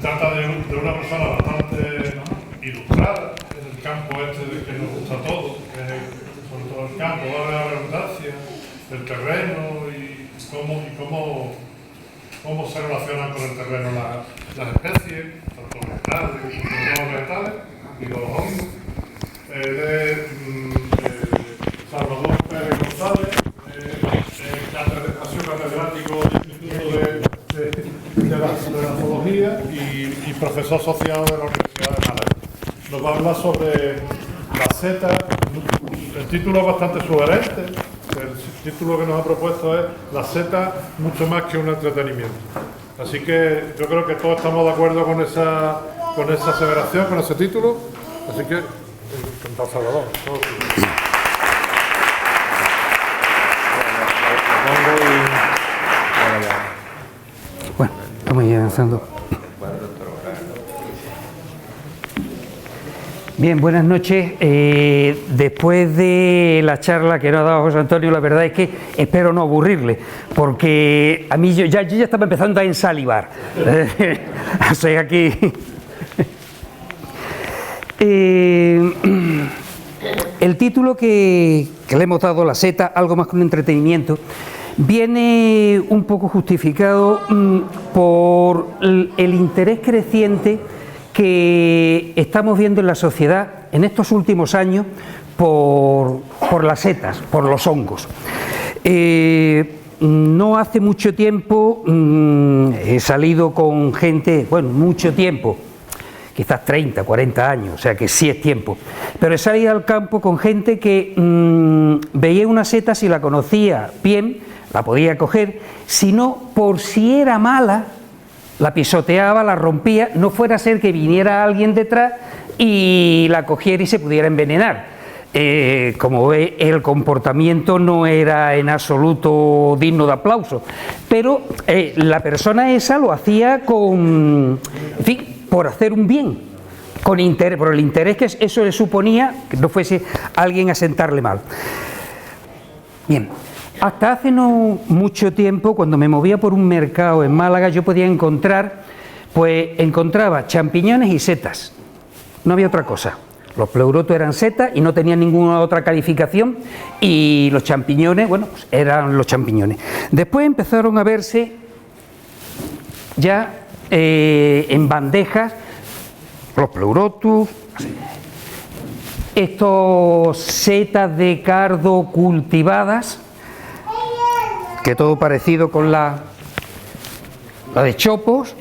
trata de una persona bastante, ¿no?, ilustrada en el campo este que nos gusta a todos, sobre todo el campo, vale la redundancia, el terreno y cómo se relacionan con el terreno las especies, tanto vegetales, los vegetales y los hongos. Salvador Pérez González, ha sido catedrático del Instituto de la Zoología y profesor asociado de la Universidad de Málaga. Nos va a hablar sobre la seta. El título es bastante sugerente. El título que nos ha propuesto es La seta, mucho más que un entretenimiento. Así que yo creo que todos estamos de acuerdo con esa aseveración, con ese título. Así que, encantado, Salvador. Bueno, estamos ya avanzando. Bien, buenas noches. Después de la charla que nos ha dado José Antonio, la verdad es que espero no aburrirle, porque a mí yo ya estaba empezando a ensalivar. O sea que el título que le hemos dado, La seta, algo más que un entretenimiento, viene un poco justificado por el interés creciente que estamos viendo en la sociedad en estos últimos años por las setas, por los hongos. No hace mucho tiempo he salido con gente, bueno, mucho tiempo, quizás 30, 40 años, o sea que sí es tiempo, pero he salido al campo con gente que veía una seta, si la conocía bien, la podía coger, si no, por si era mala, la pisoteaba, la rompía, no fuera a ser que viniera alguien detrás y la cogiera y se pudiera envenenar. Como ve, el comportamiento no era en absoluto digno de aplauso, pero la persona esa lo hacía con, en fin, por hacer un bien, con interés, por el interés que eso le suponía, que no fuese alguien a sentarle mal. Bien. Hasta hace no mucho tiempo, cuando me movía por un mercado en Málaga, yo podía encontraba champiñones y setas, no había otra cosa. Los pleurotos eran setas y no tenían ninguna otra calificación, y los champiñones, bueno, pues eran los champiñones. Después empezaron a verse ya en bandejas los pleurotus, estos setas de cardo cultivadas, que todo parecido con la de chopos,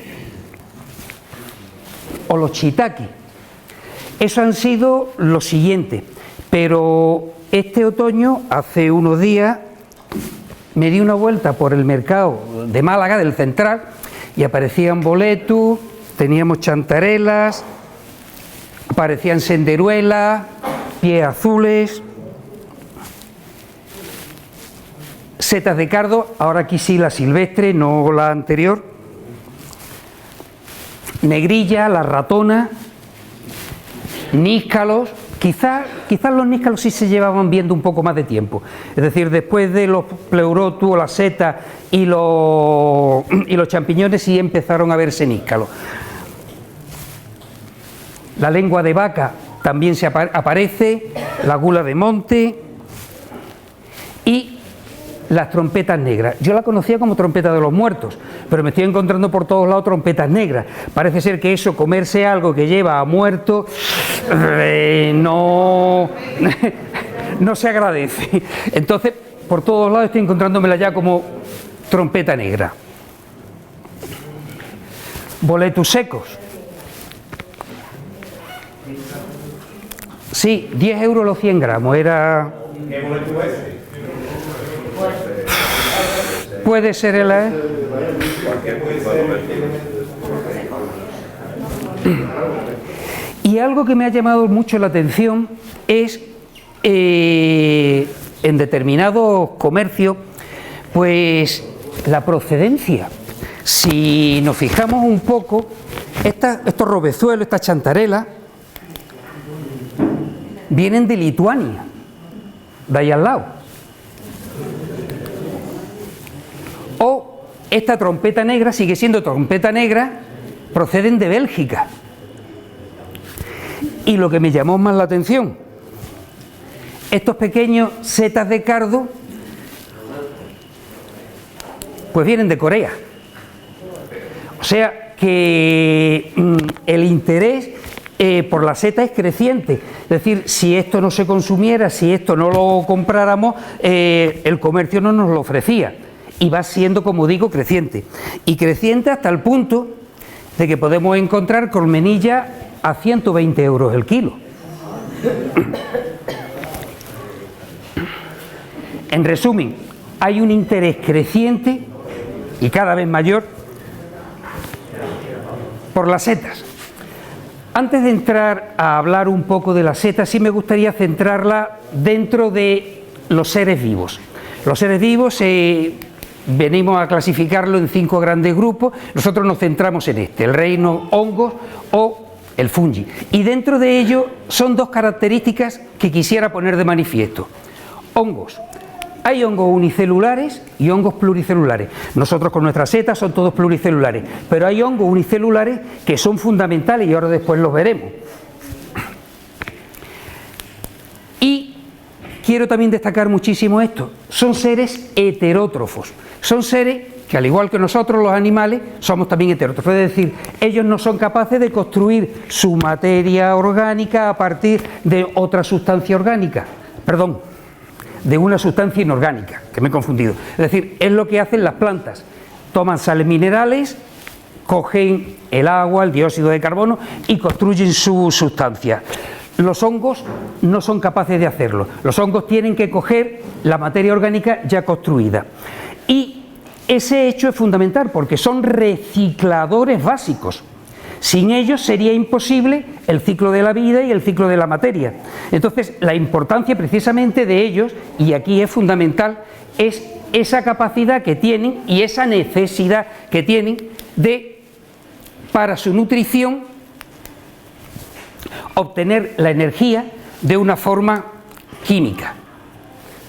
o los shiitake. Eso han sido lo siguiente, pero este otoño, hace unos días, me di una vuelta por el mercado de Málaga, del Central, y aparecían boletus, teníamos chantarelas, aparecían senderuelas, pies azules, setas de cardo, ahora aquí sí la silvestre, no la anterior, negrilla, la ratona, níscalos. Quizás los níscalos sí se llevaban viendo un poco más de tiempo, es decir, después de los pleurotus o las setas y los champiñones sí empezaron a verse níscalos. La lengua de vaca también se aparece, la gula de monte y las trompetas negras. Yo la conocía como trompeta de los muertos, pero me estoy encontrando por todos lados trompetas negras. Parece ser que eso, comerse algo que lleva a muerto, no se agradece. Entonces, por todos lados estoy encontrándomela ya como trompeta negra. Boletus secos. Sí, 10 euros los 100 gramos, era... ¿Qué boleto es? Puede ser el AE. Y algo que me ha llamado mucho la atención es en determinados comercios, pues la procedencia. Si nos fijamos un poco, estos robezuelos, estas chantarelas, vienen de Lituania, de ahí al lado. O esta trompeta negra sigue siendo trompeta negra, proceden de Bélgica. Y lo que me llamó más la atención, estos pequeños setas de cardo, pues vienen de Corea. O sea que el interés por la seta es creciente. Es decir, si esto no se consumiera, si esto no lo compráramos, el comercio no nos lo ofrecía. Y va siendo, como digo, creciente. Y creciente hasta el punto de que podemos encontrar colmenilla a 120 euros el kilo. En resumen, hay un interés creciente y cada vez mayor por las setas. Antes de entrar a hablar un poco de las setas, sí me gustaría centrarla dentro de los seres vivos. Los seres vivos venimos a clasificarlo en 5 grandes grupos. Nosotros nos centramos en este, el reino hongos o el fungi. Y dentro de ello son 2 características que quisiera poner de manifiesto. Hongos. Hay hongos unicelulares y hongos pluricelulares. Nosotros con nuestras setas son todos pluricelulares, pero hay hongos unicelulares que son fundamentales y ahora después los veremos. Y quiero también destacar muchísimo esto. Son seres heterótrofos. Son seres que, al igual que nosotros los animales, somos también heterótrofos. Es decir, ellos no son capaces de construir su materia orgánica a partir de otra sustancia orgánica. Perdón, de una sustancia inorgánica, que me he confundido. Es decir, es lo que hacen las plantas. Toman sales minerales, cogen el agua, el dióxido de carbono y construyen su sustancia. Los hongos no son capaces de hacerlo. Los hongos tienen que coger la materia orgánica ya construida. Y ese hecho es fundamental porque son recicladores básicos. Sin ellos sería imposible el ciclo de la vida y el ciclo de la materia. Entonces, la importancia precisamente de ellos, y aquí es fundamental, es esa capacidad que tienen y esa necesidad que tienen de, para su nutrición, obtener la energía de una forma química.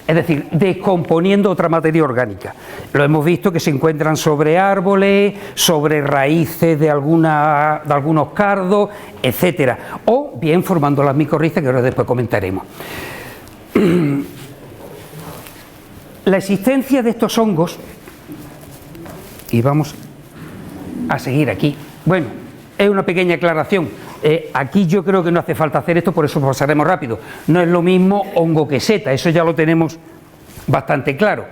Es decir, descomponiendo otra materia orgánica. Lo hemos visto que se encuentran sobre árboles, sobre raíces de algunos cardos, etcétera, o bien formando las micorrizas, que ahora después comentaremos. La existencia de estos hongos, y vamos a seguir aquí, bueno, es una pequeña aclaración. Aquí yo creo que no hace falta hacer esto, por eso pasaremos rápido. No es lo mismo hongo que seta, eso ya lo tenemos bastante claro.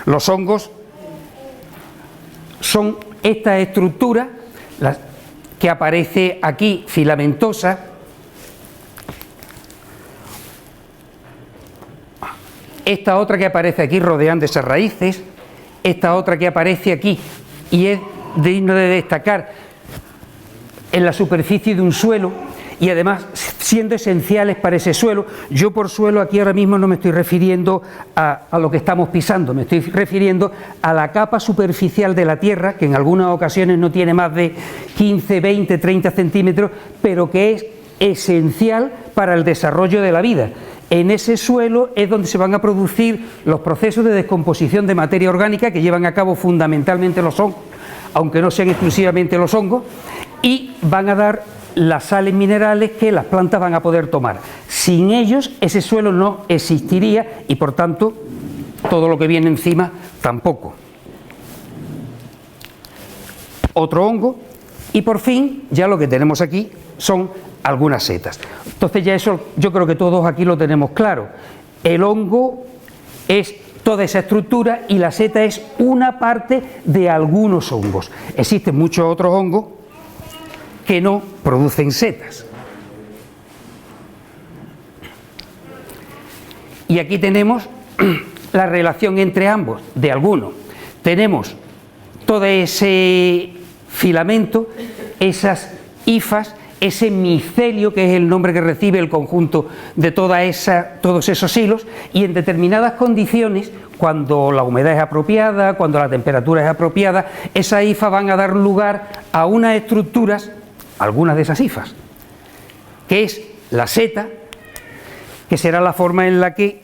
Los hongos son esta estructura que aparece aquí, filamentosa, esta otra que aparece aquí rodeando esas raíces, esta otra que aparece aquí y es digno de destacar en la superficie de un suelo y además siendo esenciales para ese suelo. Yo por suelo aquí ahora mismo no me estoy refiriendo a lo que estamos pisando, me estoy refiriendo a la capa superficial de la tierra, que en algunas ocasiones no tiene más de 15, 20, 30 centímetros, pero que es esencial para el desarrollo de la vida. En ese suelo es donde se van a producir los procesos de descomposición de materia orgánica que llevan a cabo fundamentalmente los hongos, aunque no sean exclusivamente los hongos, y van a dar las sales minerales que las plantas van a poder tomar. Sin ellos ese suelo no existiría y por tanto todo lo que viene encima tampoco. Otro hongo y por fin ya lo que tenemos aquí son algunas setas. Entonces ya eso yo creo que todos aquí lo tenemos claro. El hongo es toda esa estructura y la seta es una parte de algunos hongos. Existen muchos otros hongos que no producen setas. Y aquí tenemos la relación entre ambos, de algunos. Tenemos todo ese filamento, esas hifas, ese micelio, que es el nombre que recibe el conjunto de todos esos hilos, y en determinadas condiciones, cuando la humedad es apropiada, cuando la temperatura es apropiada, esas hifas van a dar lugar a unas estructuras, algunas de esas hifas, que es la seta, que será la forma en la que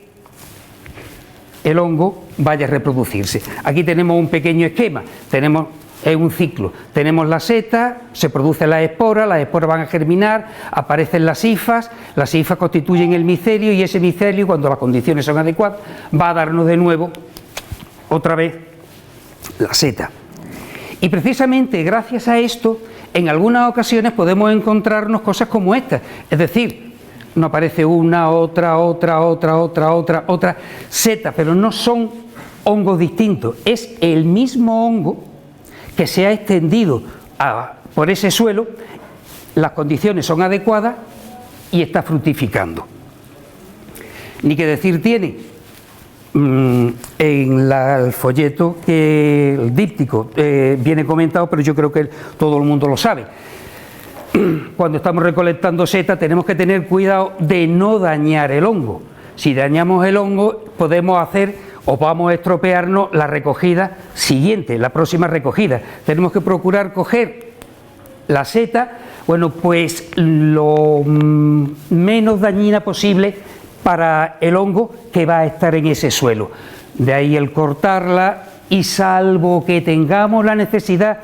el hongo vaya a reproducirse. Aquí tenemos un pequeño esquema, tenemos Es un ciclo. Tenemos la seta, se producen las esporas van a germinar, aparecen las hifas constituyen el micelio y ese micelio, cuando las condiciones son adecuadas, va a darnos de nuevo, otra vez, la seta. Y precisamente gracias a esto, en algunas ocasiones podemos encontrarnos cosas como estas, es decir, nos aparece una, otra seta, pero no son hongos distintos, es el mismo hongo que se ha extendido por ese suelo, las condiciones son adecuadas y está fructificando. Ni que decir tiene en el folleto, el díptico, viene comentado, pero yo creo que todo el mundo lo sabe. Cuando estamos recolectando seta tenemos que tener cuidado de no dañar el hongo. Si dañamos el hongo podemos hacer o vamos a estropearnos la recogida siguiente, la próxima recogida. Tenemos que procurar coger la seta, bueno, pues lo menos dañina posible para el hongo que va a estar en ese suelo. De ahí el cortarla, y salvo que tengamos la necesidad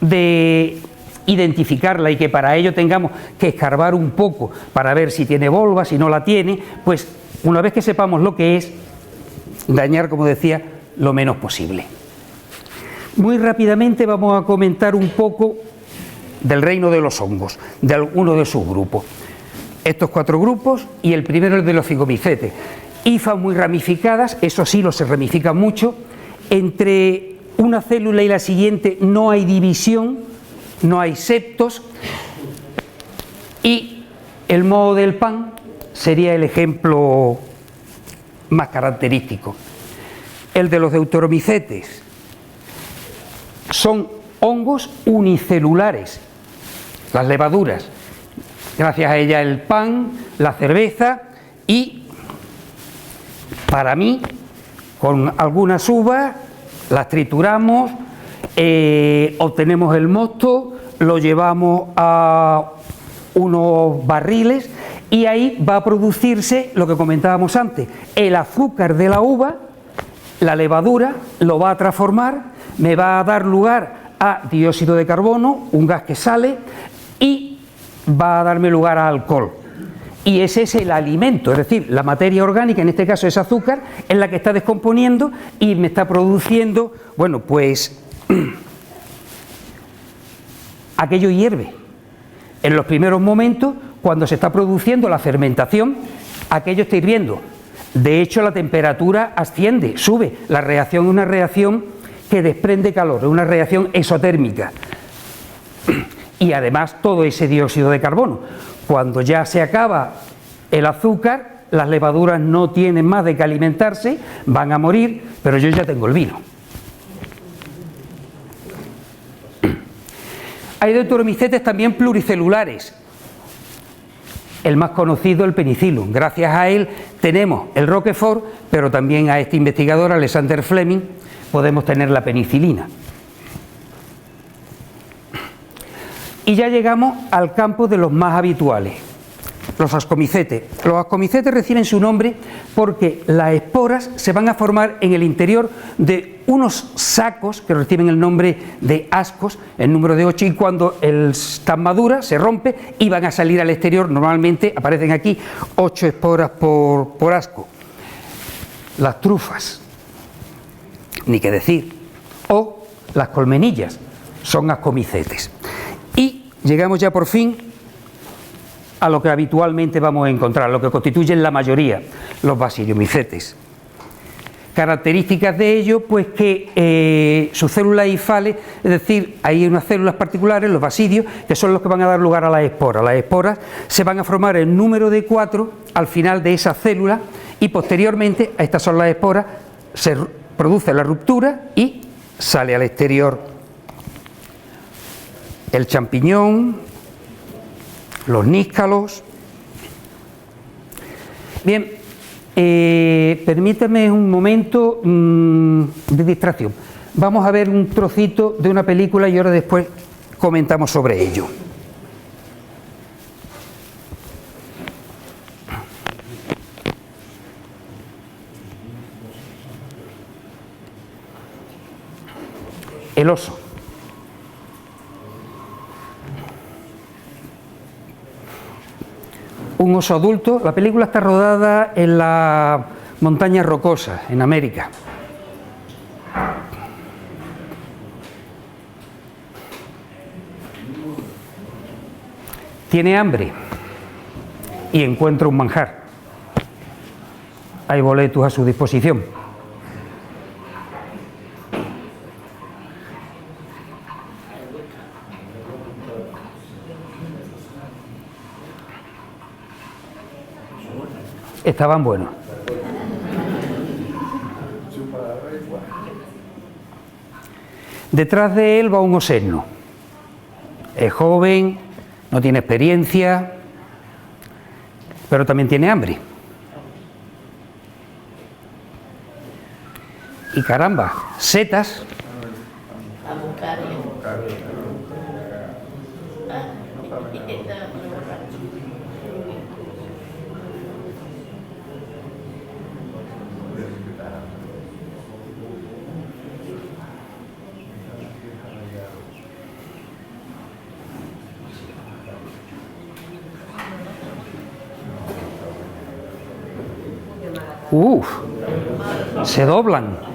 de identificarla y que para ello tengamos que escarbar un poco para ver si tiene volva, si no la tiene, pues una vez que sepamos lo que es, dañar, como decía, lo menos posible. Muy rápidamente vamos a comentar un poco del reino de los hongos, de alguno de sus grupos. Estos 4 grupos, y el primero es de los figomicetes. Hifas muy ramificadas, eso sí, se ramifican mucho. Entre una célula y la siguiente no hay división, no hay septos, y el moho del pan sería el ejemplo más característico. El de los deuteromicetes son hongos unicelulares, las levaduras, gracias a ellas el pan, la cerveza y, para mí, con algunas uvas las trituramos, obtenemos el mosto, lo llevamos a unos barriles y ahí va a producirse lo que comentábamos antes, el azúcar de la uva, la levadura lo va a transformar, me va a dar lugar a dióxido de carbono, un gas que sale, y va a darme lugar a alcohol. Y ese es el alimento, es decir, la materia orgánica, en este caso es azúcar, es la que está descomponiendo y me está produciendo, bueno, pues aquello hierve. En los primeros momentos, cuando se está produciendo la fermentación, aquello está hirviendo. De hecho, la temperatura asciende, sube. La reacción es una reacción que desprende calor, es una reacción exotérmica. Y además todo ese dióxido de carbono. Cuando ya se acaba el azúcar, las levaduras no tienen más de que alimentarse, van a morir, pero yo ya tengo el vino. Hay deuteromicetes también pluricelulares. El más conocido, el penicillium. Gracias a él tenemos el Roquefort, pero también a este investigador, Alexander Fleming, podemos tener la penicilina. Y ya llegamos al campo de los más habituales, los ascomicetes. Los ascomicetes reciben su nombre porque las esporas se van a formar en el interior de unos sacos que reciben el nombre de ascos, el número de 8, y cuando están maduras se rompe y van a salir al exterior. Normalmente aparecen aquí 8 esporas por asco. Las trufas, ni qué decir, o las colmenillas, son ascomicetes. Y llegamos ya por fin a lo que habitualmente vamos a encontrar, lo que constituyen la mayoría, los basidiomicetes. Características de ello, pues que sus células hifales, es decir, hay unas células particulares, los basidios, que son los que van a dar lugar a las esporas. Las esporas se van a formar en número de 4 al final de esa célula y posteriormente, estas son las esporas, se produce la ruptura y sale al exterior el champiñón, los níscalos. Bien, permítame un momento de distracción. Vamos a ver un trocito de una película y ahora después comentamos sobre ello. El oso. un oso adulto. La película está rodada en las montañas rocosas, en América. Tiene hambre y encuentra un manjar. Hay boletos a su disposición. Estaban buenos. Detrás de él va un oseno. Es joven, no tiene experiencia, pero también tiene hambre. Y caramba, setas. Se doblan.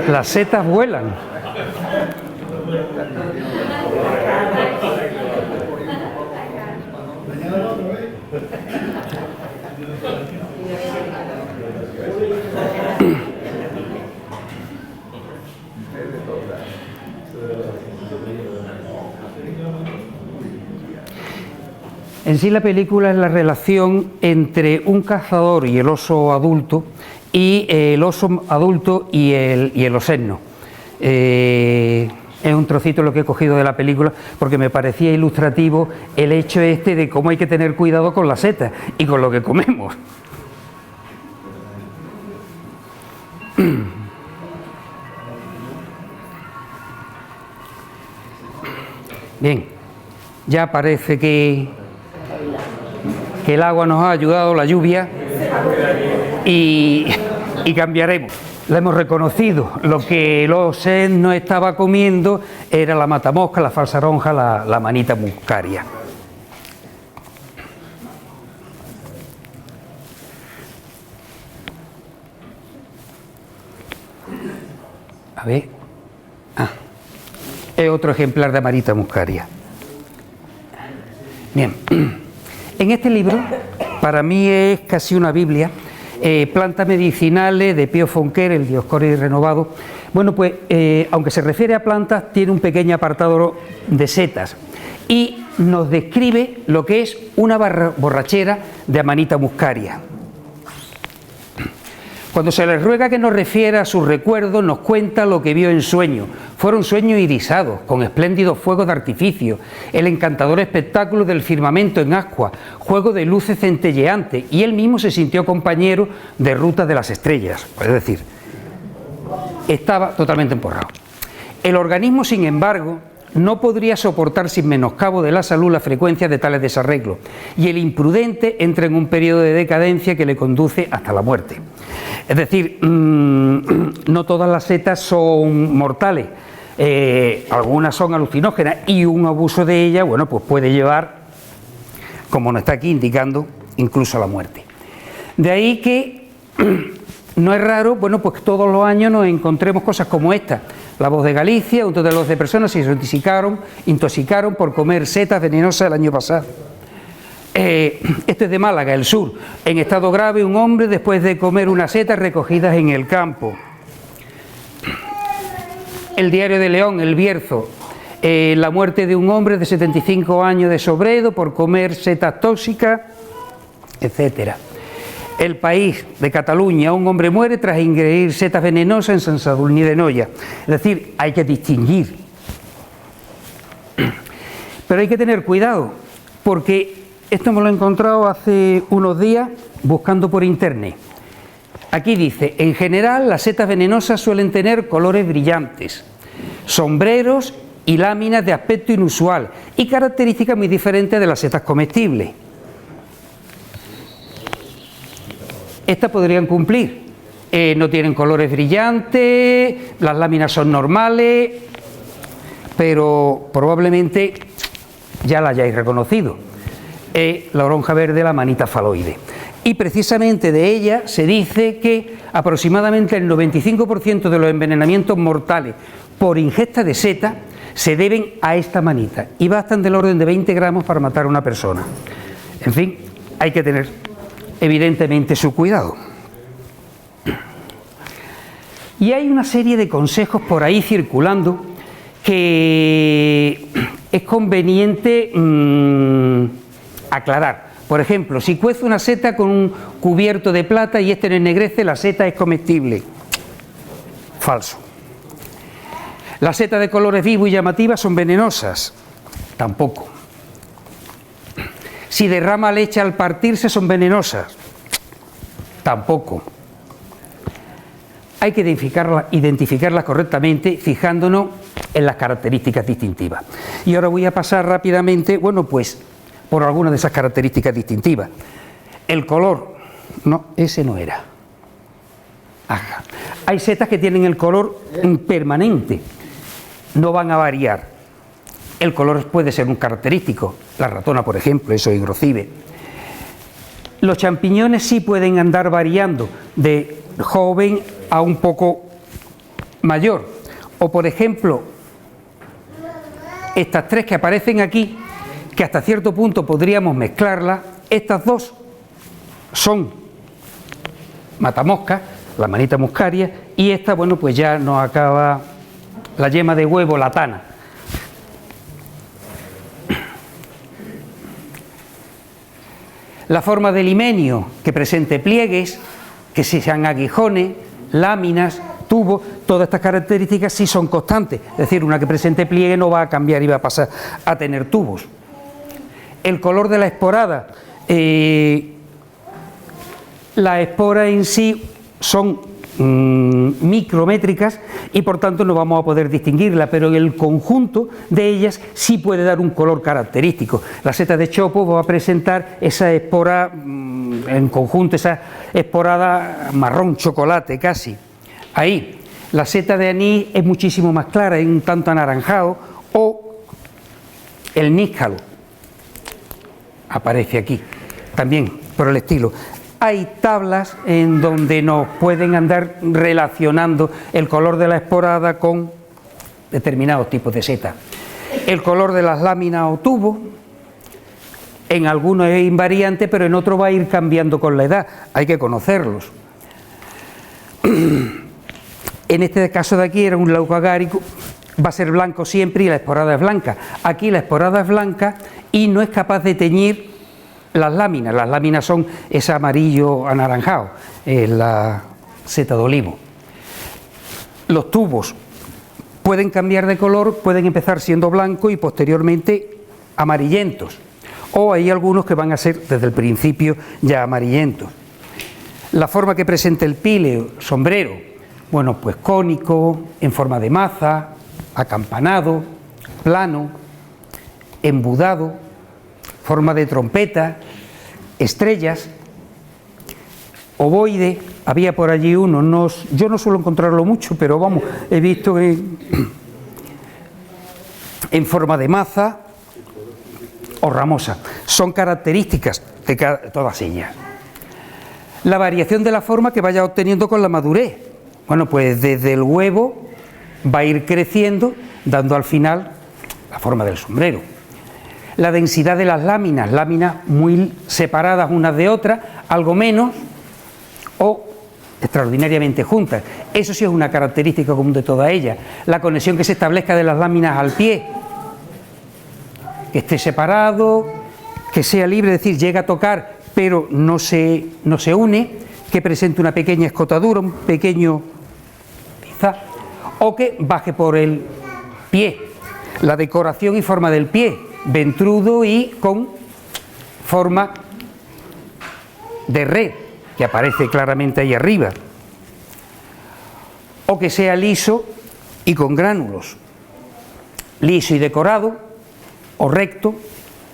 Las setas vuelan. En sí la película es la relación entre un cazador y el oso adulto, y el oso adulto y el oseno. Es un trocito lo que he cogido de la película porque me parecía ilustrativo el hecho este de cómo hay que tener cuidado con las setas y con lo que comemos. Bien, ya parece que el agua nos ha ayudado, la lluvia, y cambiaremos. La hemos reconocido. Lo que el oseno estaba comiendo era la matamosca, la falsaronja, la manita muscaria. A ver. Es otro ejemplar de manita muscaria. Bien. En este libro, para mí es casi una Biblia, Plantas medicinales de Pío Fonquer, el Dioscórides renovado. Bueno, pues aunque se refiere a plantas, tiene un pequeño apartado de setas y nos describe lo que es una borrachera de Amanita muscaria. Cuando se le ruega que nos refiera a sus recuerdos, nos cuenta lo que vio en sueño. Fueron sueños irisados, con espléndidos fuegos de artificio, el encantador espectáculo del firmamento en ascua, juego de luces centelleantes, y él mismo se sintió compañero de ruta de las estrellas. Es decir, estaba totalmente emporrado. El organismo, sin embargo, no podría soportar sin menoscabo de la salud la frecuencia de tales desarreglos, y el imprudente entra en un periodo de decadencia que le conduce hasta la muerte. Es decir, no todas las setas son mortales, algunas son alucinógenas, y un abuso de ellas, bueno, pues puede llevar, como nos está aquí indicando, incluso a la muerte. De ahí que no es raro, bueno, pues todos los años nos encontremos cosas como esta. La Voz de Galicia, un total de personas se intoxicaron por comer setas venenosas el año pasado. Esto es de Málaga, el sur. En estado grave, un hombre después de comer unas setas recogidas en el campo. El Diario de León, El Bierzo. La muerte de un hombre de 75 años de Sobredo por comer setas tóxicas, etcétera. El País de Cataluña, un hombre muere tras ingerir setas venenosas en Sant Sadurní de Noia. Es decir, hay que distinguir. Pero hay que tener cuidado, porque esto me lo he encontrado hace unos días buscando por internet. Aquí dice, en general las setas venenosas suelen tener colores brillantes, sombreros y láminas de aspecto inusual y características muy diferentes de las setas comestibles. Estas podrían cumplir. No tienen colores brillantes, las láminas son normales, pero probablemente ya la hayáis reconocido. La oronja verde, la manita faloide. Y precisamente de ella se dice que aproximadamente el 95% de los envenenamientos mortales por ingesta de seta se deben a esta manita y bastan del orden de 20 gramos para matar a una persona. En fin, hay que tener evidentemente su cuidado. Y hay una serie de consejos por ahí circulando que es conveniente aclarar. Por ejemplo, si cuece una seta con un cubierto de plata y este no ennegrece, la seta es comestible. Falso. Las setas de colores vivos y llamativas son venenosas. Tampoco. Si derrama leche al partirse, son venenosas. Tampoco. Hay que identificarlas correctamente fijándonos en las características distintivas. Y ahora voy a pasar rápidamente, bueno, pues por algunas de esas características distintivas. El color, no, ese no era. Ajá. Hay setas que tienen el color permanente, no van a variar. El color puede ser un característico, la ratona, por ejemplo, eso higrocibe. Los champiñones sí pueden andar variando de joven a un poco mayor. O, por ejemplo, estas tres que aparecen aquí, que hasta cierto punto podríamos mezclarlas, estas dos son matamoscas, la manita muscaria, y esta, bueno, pues ya nos acaba la yema de huevo latana. La forma del himenio, que presente pliegues, que sean aguijones, láminas, tubos, todas estas características sí son constantes, es decir, una que presente pliegue no va a cambiar y va a pasar a tener tubos. El color de la esporada, las esporas en sí son micrométricas y por tanto no vamos a poder distinguirla, pero en el conjunto de ellas sí puede dar un color característico. La seta de chopo va a presentar esa espora en conjunto, esa esporada marrón chocolate casi. Ahí, la seta de anís es muchísimo más clara, es un tanto anaranjado, o el níscalo aparece aquí también por el estilo. Hay tablas en donde nos pueden andar relacionando el color de la esporada con determinados tipos de seta. El color de las láminas o tubos, en algunos es invariante, pero en otros va a ir cambiando con la edad, hay que conocerlos. En este caso de aquí era un lauco agárico, va a ser blanco siempre y la esporada es blanca. Aquí la esporada es blanca y no es capaz de teñir las láminas son ese amarillo anaranjado, la seta de olivo. Los tubos pueden cambiar de color, pueden empezar siendo blancos y posteriormente amarillentos, o hay algunos que van a ser desde el principio ya amarillentos. La forma que presenta el píleo, sombrero, bueno, pues cónico, en forma de maza, acampanado, plano, embudado, forma de trompeta, estrellas, ovoide, había por allí uno, yo no suelo encontrarlo mucho, pero vamos, he visto en forma de maza o ramosa. Son características de todas ellas. La variación de la forma que vaya obteniendo con la madurez. Bueno, pues desde el huevo va a ir creciendo, dando al final la forma del sombrero. La densidad de las láminas muy separadas unas de otras, algo menos, o extraordinariamente juntas. Eso sí es una característica común de todas ellas. La conexión que se establezca de las láminas al pie, que esté separado, que sea libre, es decir, llega a tocar, pero no se une, que presente una pequeña escotadura, un pequeño quizá, o que baje por el pie. La decoración y forma del pie, ventrudo y con forma de red, que aparece claramente ahí arriba, o que sea liso y con gránulos, liso y decorado, o recto,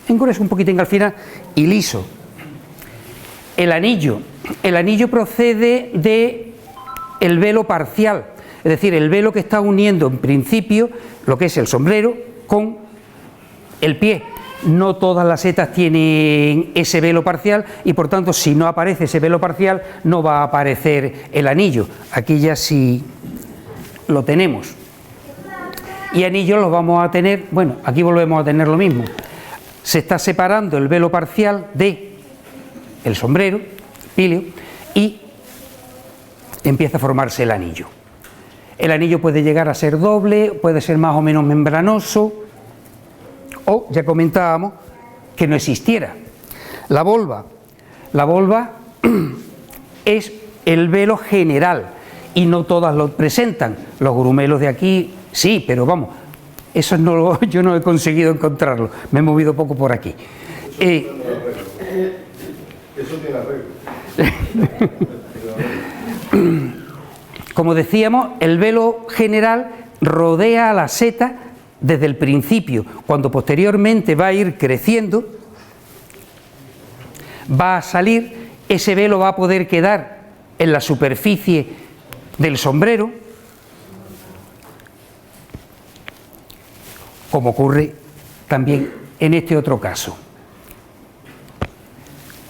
engruesa un poquitín al final, y liso. El anillo procede de el velo parcial, es decir, el velo que está uniendo en principio lo que es el sombrero con el pie. No todas las setas tienen ese velo parcial y por tanto si no aparece ese velo parcial no va a aparecer el anillo. Aquí ya sí lo tenemos. Y anillos los vamos a tener, bueno, aquí volvemos a tener lo mismo. Se está separando el velo parcial de el sombrero, el píleo, y empieza a formarse el anillo. El anillo puede llegar a ser doble, puede ser más o menos membranoso, o ya comentábamos que no existiera. La volva es el velo general y no todas lo presentan. Los grumelos de aquí sí, pero vamos, eso no yo no he conseguido encontrarlo, me he movido poco por aquí. Eso tiene arreglo. Como decíamos, el velo general rodea a la seta desde el principio, cuando posteriormente va a ir creciendo, va a salir, ese velo va a poder quedar en la superficie del sombrero, como ocurre también en este otro caso.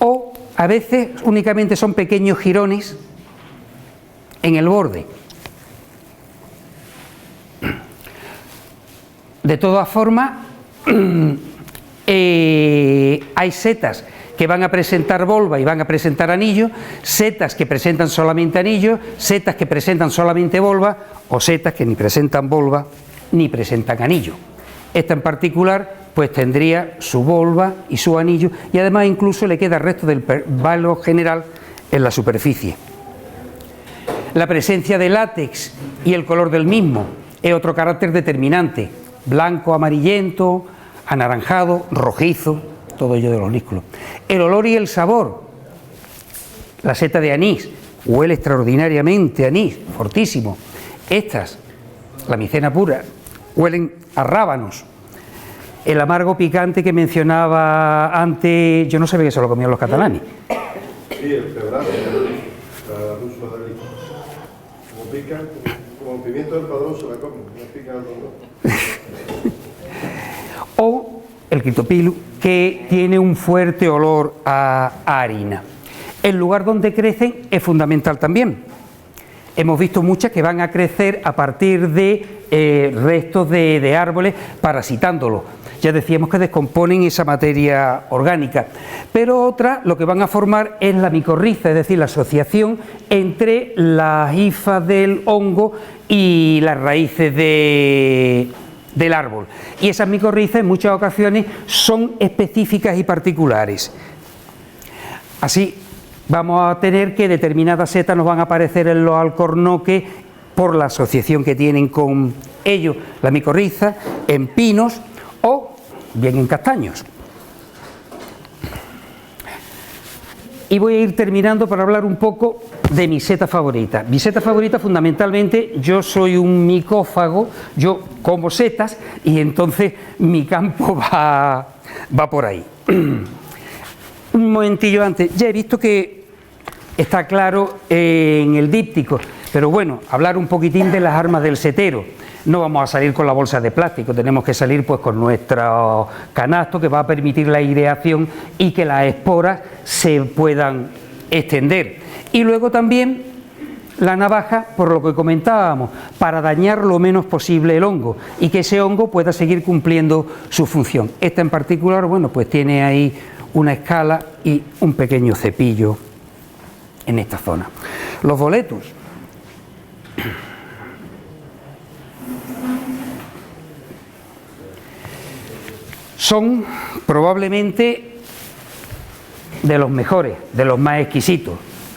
O a veces únicamente son pequeños jirones en el borde. De todas formas, hay setas que van a presentar volva y van a presentar anillo, setas que presentan solamente anillo, setas que presentan solamente volva o setas que ni presentan volva ni presentan anillo. Esta en particular pues tendría su volva y su anillo y además incluso le queda el resto del velo general en la superficie. La presencia de látex y el color del mismo es otro carácter determinante, blanco, amarillento, anaranjado, rojizo, todo ello de los nísculos. El olor y el sabor, la seta de anís, huele extraordinariamente a anís, fortísimo. Estas, la micena pura, huelen a rábanos. El amargo picante que mencionaba antes, yo no sabía que se lo comían los catalanes. Sí, el pebrazo, la rúsula de Galicia. Como pican, como el pimiento del Padrón se la comen, no pican al Padrón. O el quitopilu, que tiene un fuerte olor a harina. El lugar donde crecen es fundamental también. Hemos visto muchas que van a crecer a partir de restos de árboles parasitándolos. Ya decíamos que descomponen esa materia orgánica, pero otras lo que van a formar es la micorriza, es decir, la asociación entre las hifas del hongo y las raíces del árbol. Y esas micorrizas en muchas ocasiones son específicas y particulares. Así vamos a tener que determinadas setas nos van a aparecer en los alcornoques por la asociación que tienen con ellos, la micorriza, en pinos o bien en castaños. Y voy a ir terminando para hablar un poco de mi seta favorita. Mi seta favorita fundamentalmente, yo soy un micófago, yo como setas y entonces mi campo va por ahí. Un momentillo antes, ya he visto que está claro en el díptico, pero bueno, hablar un poquitín de las armas del setero. No vamos a salir con la bolsa de plástico, tenemos que salir pues con nuestro canasto que va a permitir la aireación y que las esporas se puedan extender. Y luego también la navaja, por lo que comentábamos, para dañar lo menos posible el hongo y que ese hongo pueda seguir cumpliendo su función. Esta en particular, bueno, pues tiene ahí una escala y un pequeño cepillo en esta zona. Los boletus. Son probablemente de los mejores, de los más exquisitos.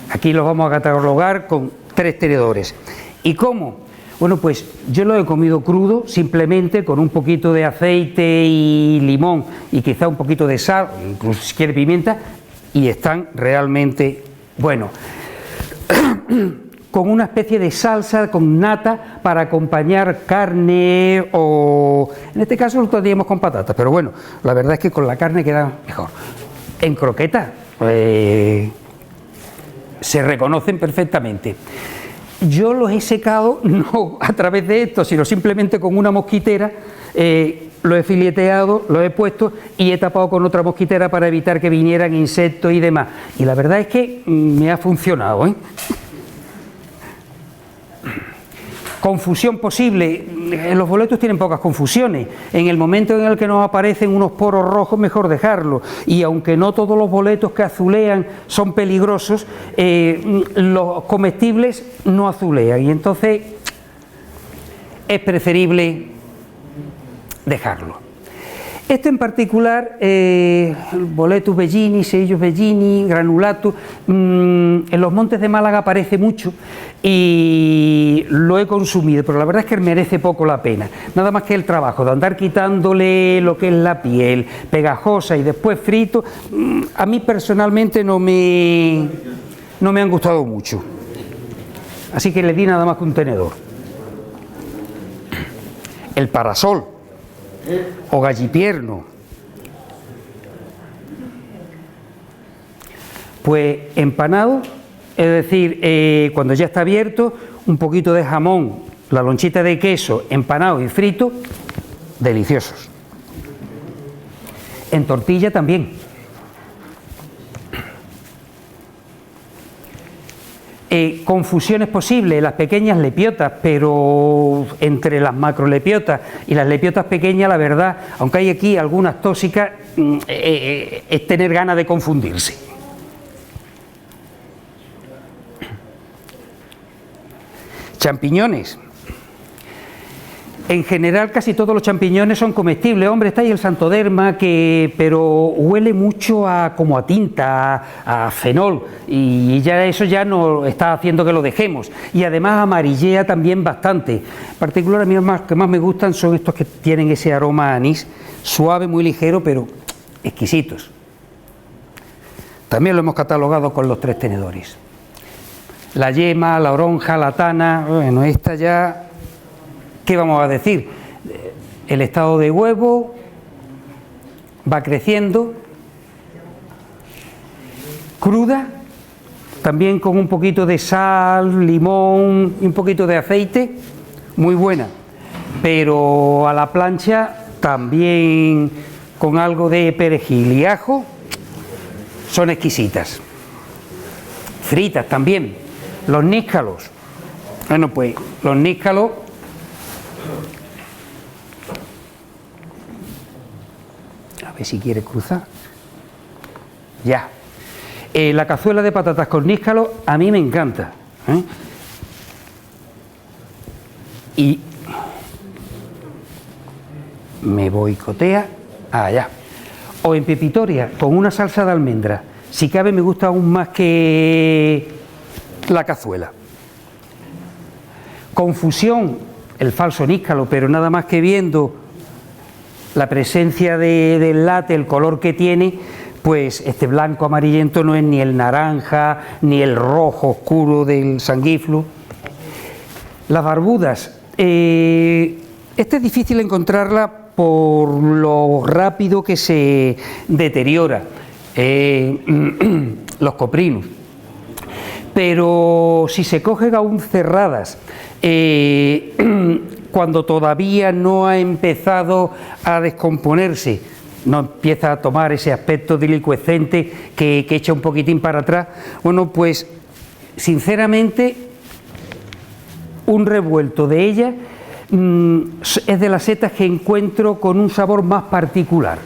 Aquí los vamos a catalogar con 3 tenedores. ¿Y cómo? Bueno, pues yo lo he comido crudo, simplemente con un poquito de aceite y limón y quizá un poquito de sal, incluso si quiere pimienta, y están realmente buenos. Con una especie de salsa con nata para acompañar carne o... En este caso lo tendríamos con patatas, pero bueno, la verdad es que con la carne queda mejor. En croquetas se reconocen perfectamente. Yo los he secado no a través de esto, sino simplemente con una mosquitera, lo he fileteado, lo he puesto y he tapado con otra mosquitera para evitar que vinieran insectos y demás. Y la verdad es que me ha funcionado, ¿eh? Confusión posible. Los boletos tienen pocas confusiones. En el momento en el que nos aparecen unos poros rojos, mejor dejarlo. Y aunque no todos los boletos que azulean son peligrosos, los comestibles no azulean. Y entonces es preferible dejarlo. Este en particular, Boletus Bellini, Sellos Bellini, Granulatus, en los montes de Málaga aparece mucho y lo he consumido, pero la verdad es que merece poco la pena. Nada más que el trabajo de andar quitándole lo que es la piel, pegajosa y después frito, a mí personalmente no me han gustado mucho. Así que le di nada más que un tenedor. El parasol o gallipierno, pues empanado, es decir, cuando ya está abierto, un poquito de jamón, la lonchita de queso, empanado y frito, deliciosos. En tortilla también. Confusiones posibles, las pequeñas lepiotas, pero entre las macrolepiotas y las lepiotas pequeñas, la verdad, aunque hay aquí algunas tóxicas, es tener ganas de confundirse. Champiñones. En general casi todos los champiñones son comestibles. Hombre, está ahí el santoderma, pero huele mucho como a tinta, a fenol, y ya eso ya nos está haciendo que lo dejemos. Y además amarillea también bastante. En particular a mí los que más me gustan son estos que tienen ese aroma a anís, suave, muy ligero, pero exquisitos. También lo hemos catalogado con los 3 tenedores. La yema, la oronja, la tana, bueno, esta ya... ¿Qué vamos a decir? El estado de huevo va creciendo, cruda, también con un poquito de sal, limón y un poquito de aceite, muy buena, pero a la plancha también con algo de perejil y ajo, son exquisitas. Fritas también. Los níscalos, bueno, pues los níscalos, a ver si quiere cruzar, ya. La cazuela de patatas con níscalos a mí me encanta, ¿eh? Y me boicotea allá. O en pepitoria con una salsa de almendra, si cabe me gusta aún más que la cazuela. Confusión, el falso níscalo, pero nada más que viendo la presencia del latte, el color que tiene, pues este blanco amarillento no es ni el naranja ni el rojo oscuro del sanguiflu. Las barbudas, esta es difícil encontrarla por lo rápido que se deteriora, los coprinus, pero si se cogen aún cerradas, cuando todavía no ha empezado a descomponerse, no empieza a tomar ese aspecto dilicuescente que echa un poquitín para atrás, bueno, pues sinceramente un revuelto de ella es de las setas que encuentro con un sabor más particular.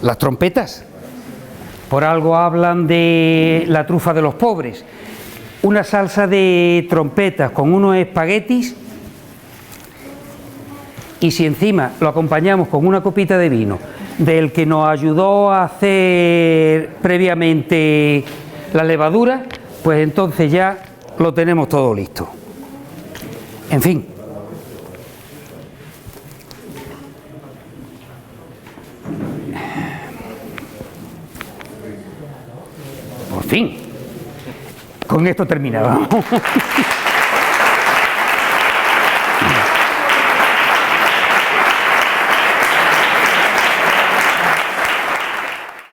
Las trompetas, por algo hablan de la trufa de los pobres. Una salsa de trompetas con unos espaguetis, y si encima lo acompañamos con una copita de vino del que nos ayudó a hacer previamente la levadura, pues entonces ya lo tenemos todo listo. En fin. Por fin. Con esto terminamos.